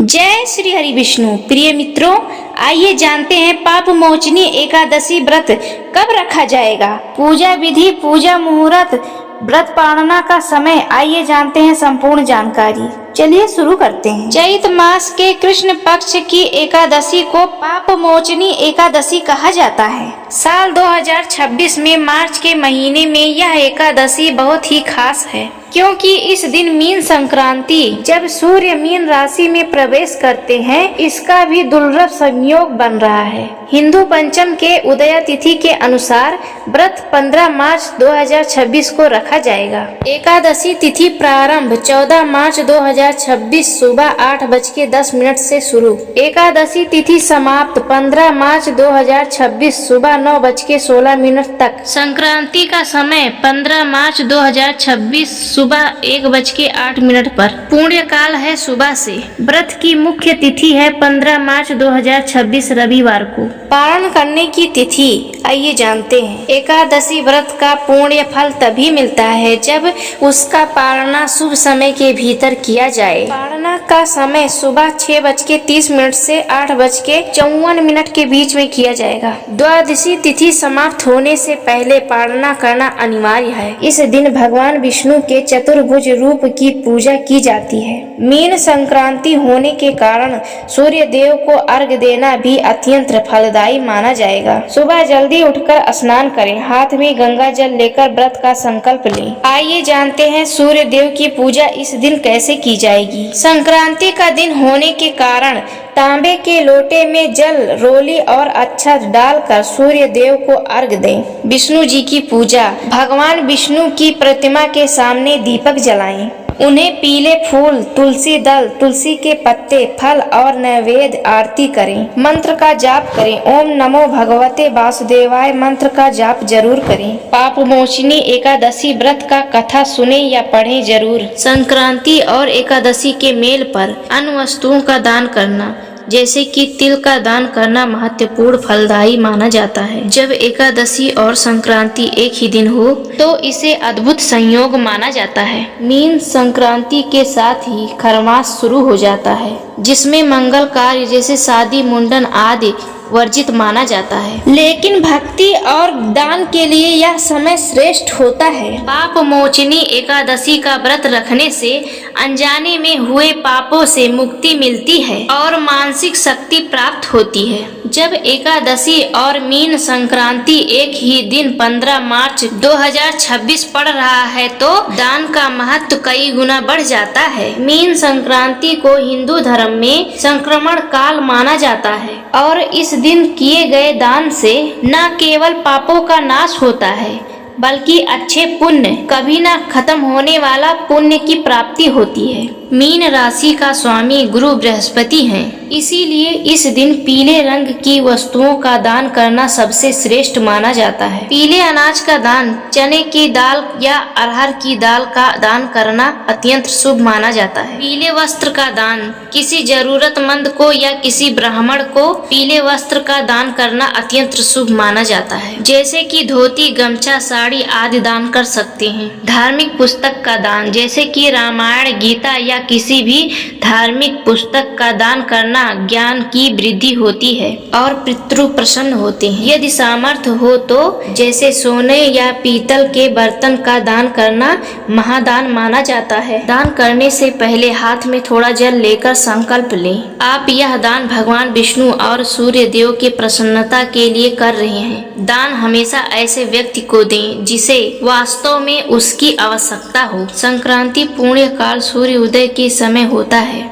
जय श्री हरि विष्णु। प्रिय मित्रों, आइए जानते हैं पाप मोचनी एकादशी व्रत कब रखा जाएगा। पूजा विधि, पूजा मुहूर्त, व्रत पालना का समय, आइए जानते हैं संपूर्ण जानकारी। चलिए शुरू करते हैं। चैत मास के कृष्ण पक्ष की एकादशी को पाप मोचनी एकादशी कहा जाता है। साल 2026 में मार्च के महीने में यह एकादशी बहुत ही खास है, क्योंकि इस दिन मीन संक्रांति जब सूर्य मीन राशि में प्रवेश करते हैं, इसका भी दुर्लभ संयोग बन रहा है। हिंदू पंचम के उदय तिथि के अनुसार व्रत 15 मार्च 2026 को रखा जाएगा। एकादशी तिथि प्रारंभ 14 मार्च 2026 सुबह 8:10 से शुरू। एकादशी तिथि समाप्त 15 मार्च 2026 सुबह 9:16 तक। संक्रांति का समय 15 मार्च 2026 सुबह 1:08 पर। पुण्य काल है सुबह से। व्रत की मुख्य तिथि है 15 मार्च 2026 रविवार को। पारण करने की तिथि आइए जानते हैं। एकादशी व्रत का पुण्य फल तभी मिलता है जब उसका पालना शुभ समय के भीतर किया जाए। पालना का समय सुबह 6:30 से 8:54 के बीच में किया जाएगा। द्वादशी तिथि समाप्त होने से पहले पालना करना अनिवार्य है। इस दिन भगवान विष्णु के चतुर्भुज रूप की पूजा की जाती है। मीन संक्रांति होने के कारण सूर्य देव को अर्घ्य देना भी अत्यंत फलदायी माना जाएगा। सुबह जल्दी उठकर स्नान करें, हाथ में गंगा जल लेकर व्रत का संकल्प लें। आइए जानते हैं सूर्य देव की पूजा इस दिन कैसे की जाएगी। संक्रांति का दिन होने के कारण तांबे के लोटे में जल, रोली और अक्षत डालकर सूर्य देव को अर्घ्य दें। विष्णु जी की पूजा। भगवान विष्णु की प्रतिमा के सामने दीपक जलाएं। उन्हें पीले फूल, तुलसी दल, तुलसी के पत्ते, फल और नैवेद्य आरती करें। मंत्र का जाप करें। ओम नमो भगवते वासुदेवाय मंत्र का जाप जरूर करें। पाप मोचनी एकादशी व्रत का कथा सुने या पढ़ें जरूर। संक्रांति और एकादशी के मेल पर अन्य वस्तुओं का दान करना, जैसे कि तिल का दान करना महत्वपूर्ण फलदायी माना जाता है। जब एकादशी और संक्रांति एक ही दिन हो तो इसे अद्भुत संयोग माना जाता है। मीन संक्रांति के साथ ही खरमास शुरू हो जाता है, जिसमें मंगल कार्य जैसे शादी, मुंडन आदि वर्जित माना जाता है, लेकिन भक्ति और दान के लिए यह समय श्रेष्ठ होता है। पाप मोचनी एकादशी का व्रत रखने से अनजाने में हुए पापों से मुक्ति मिलती है और मानसिक शक्ति प्राप्त होती है। जब एकादशी और मीन संक्रांति एक ही दिन 15 मार्च 2026 पड़ रहा है तो दान का महत्व कई गुना बढ़ जाता है। मीन संक्रांति को हिंदू धर्म में संक्रमण काल माना जाता है और इस दिन किए गए दान से न केवल पापों का नाश होता है, बल्कि अच्छे पुण्य, कभी न खत्म होने वाला पुण्य की प्राप्ति होती है। मीन राशि का स्वामी गुरु बृहस्पति हैं, इसीलिए इस दिन पीले रंग की वस्तुओं का दान करना सबसे श्रेष्ठ माना जाता है। पीले अनाज का दान, चने की दाल या अरहर की दाल का दान करना अत्यंत शुभ माना जाता है। पीले वस्त्र का दान, किसी जरूरतमंद को या किसी ब्राह्मण को पीले वस्त्र का दान करना अत्यंत शुभ माना जाता है, जैसे कि धोती, गमछा, साड़ी आदि दान कर सकते हैं। धार्मिक पुस्तक का दान, जैसे कि रामायण, गीता या किसी भी धार्मिक पुस्तक का दान करना ज्ञान की वृद्धि होती है और पितृ प्रसन्न होते हैं। यदि सामर्थ्य हो तो जैसे सोने या पीतल के बर्तन का दान करना महादान माना जाता है। दान करने से पहले हाथ में थोड़ा जल लेकर संकल्प लें। आप यह दान भगवान विष्णु और सूर्य देव के प्रसन्नता के लिए कर रहे हैं। दान हमेशा ऐसे व्यक्ति को दें जिसे वास्तव में उसकी आवश्यकता हो। संक्रांति पुण्य काल सूर्य उदय के समय होता है,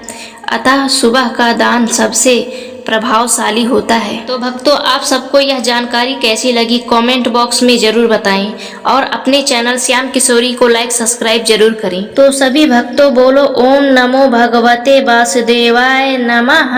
अतः सुबह का दान सबसे प्रभावशाली होता है। तो भक्तों, आप सबको यह जानकारी कैसी लगी कमेंट बॉक्स में जरूर बताएं और अपने चैनल श्याम किशोरी को लाइक सब्सक्राइब जरूर करें। तो सभी भक्तों बोलो ओम नमो भगवते वासुदेवाय नमः।